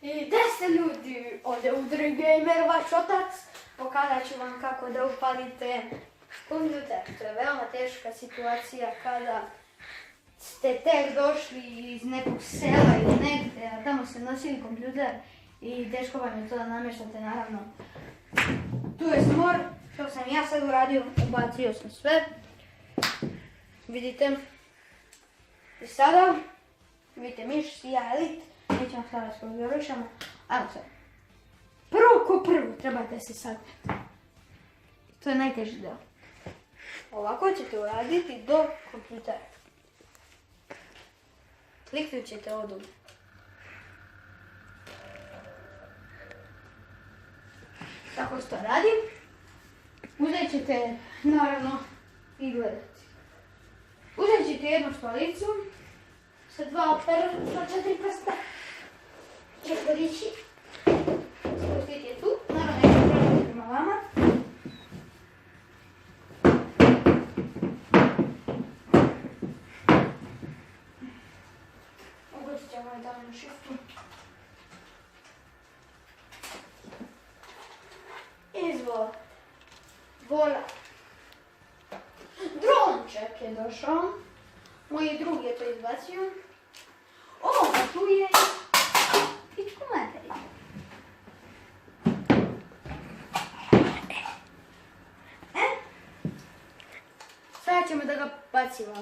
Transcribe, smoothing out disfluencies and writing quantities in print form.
I 10 ljudi ode u Gamer, vaš otac, pokazat ću vam kako da upalite kompjuter. To je veoma teška situacija kada ste tek došli iz nekog sela ili negdje, a tamo ste nosili kompjuter i teško vam je to da namještate, naravno. Tu je smor, što sam ja sad uradio, ubacio sam sve. Vidite. I sada, vidite miš, ja Elit, mi ćemo sada skoro završamo. Ajmo sad. Prvo ko prvo trebate se sagnati. To je najteži deo. Ovako ćete uraditi do kompjutera. Kliknut ćete ovdje. Tako što radim. Uzet ćete, naravno, i gledati. Uzet ćete jednu stolicu sa 2 opera, sa 4 prsta. Ćete dići. Spustite je tu. Naravno, nećete prelaziti prema vama. Ubacit ćemo je tamo na shiftu. Izvolite. Vola. Dronček je došao. Moj drug je to izbacio. O, a tu je pičku materiju. Sada ćemo da ga bacimo.